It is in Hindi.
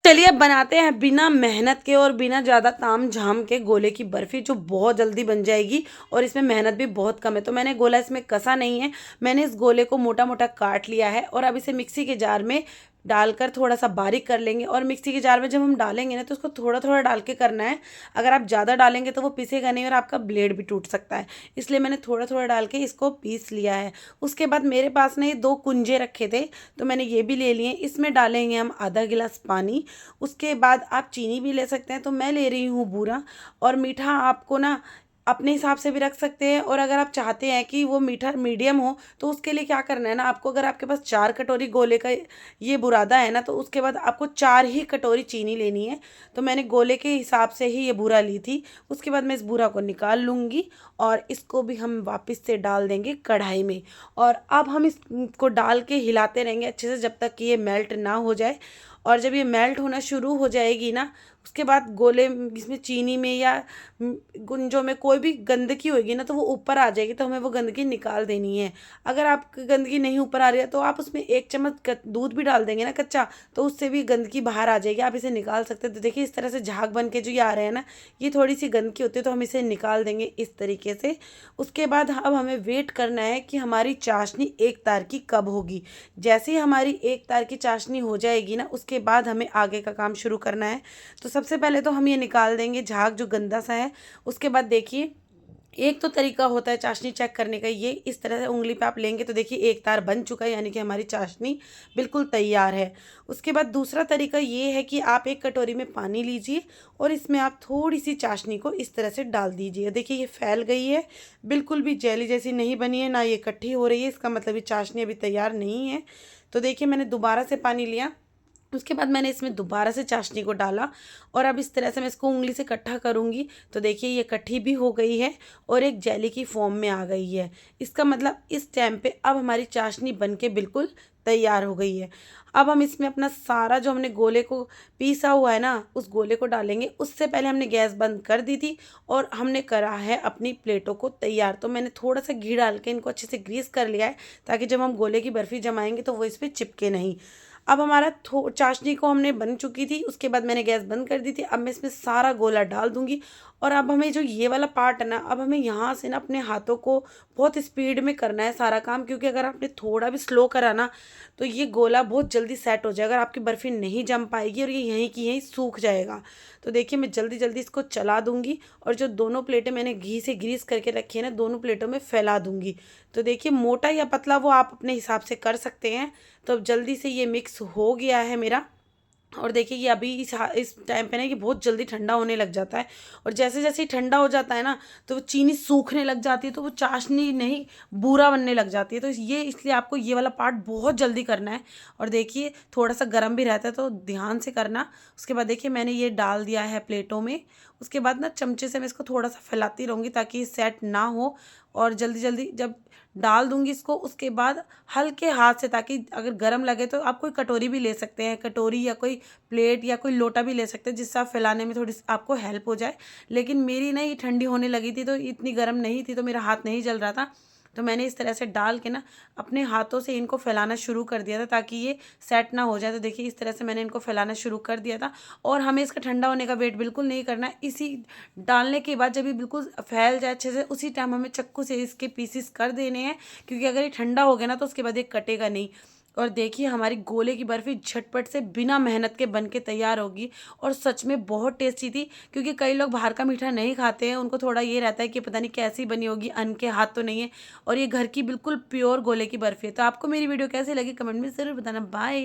चलिए अब बनाते हैं बिना मेहनत के और बिना ज़्यादा ताम झाम के गोले की बर्फ़ी जो बहुत जल्दी बन जाएगी और इसमें मेहनत भी बहुत कम है। तो मैंने गोला इसमें कसा नहीं है, मैंने इस गोले को मोटा मोटा काट लिया है और अब इसे मिक्सी के जार में डालकर थोड़ा सा बारीक कर लेंगे। और मिक्सी के जार में जब हम डालेंगे ना तो उसको थोड़ा थोड़ा डाल के करना है। अगर आप ज़्यादा डालेंगे तो वो पीसेगा नहीं और आपका ब्लेड भी टूट सकता है, इसलिए मैंने थोड़ा थोड़ा डाल के इसको पीस लिया है। उसके बाद मेरे पास ना ये 2 कुंजे रखे थे, तो मैंने ये भी ले लिए। इसमें डालेंगे हम आधा गिलास पानी। उसके बाद आप चीनी भी ले सकते हैं, तो मैं ले रही हूँ बूरा। और मीठा आपको ना अपने हिसाब से भी रख सकते हैं, और अगर आप चाहते हैं कि वो मीठा मीडियम हो तो उसके लिए क्या करना है ना आपको, अगर आपके पास 4 कटोरी गोले का ये बुरादा है ना, तो उसके बाद आपको 4 ही कटोरी चीनी लेनी है। तो मैंने गोले के हिसाब से ही ये बूरा ली थी। उसके बाद मैं इस बूरा को निकाल लूँगी और इसको भी हम वापस से डाल देंगे कढ़ाई में। और अब हम इसको डाल के हिलाते रहेंगे अच्छे से जब तक कि ये मेल्ट ना हो जाए। और जब ये मेल्ट होना शुरू हो जाएगी ना, उसके बाद गोले इसमें चीनी में या गुंजों में कोई भी गंदगी होगी ना तो वो ऊपर आ जाएगी, तो हमें वो गंदगी निकाल देनी है। अगर आप गंदगी नहीं ऊपर आ रही है तो आप उसमें 1 चम्मच दूध भी डाल देंगे ना कच्चा, तो उससे भी गंदगी बाहर आ जाएगी, आप इसे निकाल सकते हैं। तो देखिए इस तरह से झाग बन के जो ये आ रहे हैं ना, ये थोड़ी सी गंदगी होती है, तो हम इसे निकाल देंगे इस तरीके से। उसके बाद अब हमें वेट करना है कि हमारी चाशनी एक तार की कब होगी। जैसे ही हमारी एक तार की चाशनी हो जाएगी ना, उसके बाद हमें आगे का काम शुरू करना है। तो सबसे पहले तो हम ये निकाल देंगे झाग जो गंदा सा है। उसके बाद देखिए एक तो तरीका होता है चाशनी चेक करने का, ये इस तरह से उंगली पे आप लेंगे तो देखिए एक तार बन चुका है, यानी कि हमारी चाशनी बिल्कुल तैयार है। उसके बाद दूसरा तरीका ये है कि आप एक कटोरी में पानी लीजिए और इसमें आप थोड़ी सी चाशनी को इस तरह से डाल दीजिए। देखिए ये फैल गई है, बिल्कुल भी जेली जैसी नहीं बनी है, ना ये इकट्ठी हो रही है, इसका मतलब ये चाशनी अभी तैयार नहीं है। तो देखिए मैंने दोबारा से पानी लिया, उसके बाद मैंने इसमें दोबारा से चाशनी को डाला और अब इस तरह से मैं इसको उंगली से इकट्ठा करूँगी। तो देखिए ये इकट्ठी भी हो गई है और एक जेली की फॉर्म में आ गई है। इसका मतलब इस टाइम पे अब हमारी चाशनी बनके बिल्कुल तैयार हो गई है। अब हम इसमें अपना सारा जो हमने गोले को पीसा हुआ है ना, उस गोले को डालेंगे। उससे पहले हमने गैस बंद कर दी थी और हमने करा है अपनी प्लेटों को तैयार। तो मैंने थोड़ा सा घी डाल के इनको अच्छे से ग्रीस कर लिया है, ताकि जब हम गोले की बर्फ़ी जमाएंगे तो वो इस पर चिपके नहीं। अब हमारा चाशनी को हमने बन चुकी थी, उसके बाद मैंने गैस बंद कर दी थी। अब मैं इसमें सारा गोला डाल दूंगी। और अब हमें जो ये वाला पार्ट है ना, अब हमें यहाँ से ना अपने हाथों को बहुत स्पीड में करना है सारा काम, क्योंकि अगर आपने थोड़ा भी स्लो करा ना तो ये गोला बहुत जल्दी सेट हो जाएगा और आपकी बर्फ़ी नहीं जम पाएगी और ये यहीं की यहीं सूख जाएगा। तो देखिए मैं जल्दी जल्दी इसको चला दूंगी और जो दोनों प्लेटें मैंने घी से ग्रीस करके रखी है ना, दोनों प्लेटों में फैला दूंगी। तो देखिए मोटा या पतला वो आप अपने हिसाब से कर सकते हैं। तो अब जल्दी से ये मिक्स हो गया है मेरा। और देखिए ये अभी इस टाइम पे ना ये बहुत जल्दी ठंडा होने लग जाता है, और जैसे जैसे ही ठंडा हो जाता है ना तो वो चीनी सूखने लग जाती है, तो वो चाशनी नहीं बूरा बनने लग जाती है। तो ये इसलिए आपको ये वाला पार्ट बहुत जल्दी करना है। और देखिए थोड़ा सा गर्म भी रहता है, तो ध्यान से करना। उसके बाद देखिए मैंने ये डाल दिया है प्लेटों में। उसके बाद ना चमचे से मैं इसको थोड़ा सा फैलाती रहूँगी ताकि ये सेट ना हो। और जल्दी जल्दी जब डाल दूंगी इसको, उसके बाद हल्के हाथ से, ताकि अगर गर्म लगे तो आप कोई कटोरी भी ले सकते हैं, कटोरी या कोई प्लेट या कोई लोटा भी ले सकते हैं, जिससे आप फैलाने में थोड़ी सी आपको हेल्प हो जाए। लेकिन मेरी ना ये ठंडी होने लगी थी तो इतनी गर्म नहीं थी, तो मेरा हाथ नहीं जल रहा था। तो मैंने इस तरह से डाल के ना अपने हाथों से इनको फैलाना शुरू कर दिया था ताकि ये सेट ना हो जाए। तो देखिए इस तरह से मैंने इनको फैलाना शुरू कर दिया था। और हमें इसका ठंडा होने का वेट बिल्कुल नहीं करना है। इसी डालने के बाद जब ये बिल्कुल फैल जाए अच्छे से, उसी टाइम हमें चाकू से इसके पीसीस कर देने हैं, क्योंकि अगर ये ठंडा हो गया ना तो उसके बाद ये कटेगा नहीं। और देखिए हमारी गोले की बर्फ़ी झटपट से बिना मेहनत के बन के तैयार होगी और सच में बहुत टेस्टी थी। क्योंकि कई लोग बाहर का मीठा नहीं खाते हैं, उनको थोड़ा ये रहता है कि पता नहीं कैसी बनी होगी, अन के हाथ तो नहीं है। और ये घर की बिल्कुल प्योर गोले की बर्फ़ी है। तो आपको मेरी वीडियो कैसी लगी कमेंट में ज़रूर बताना। बाय।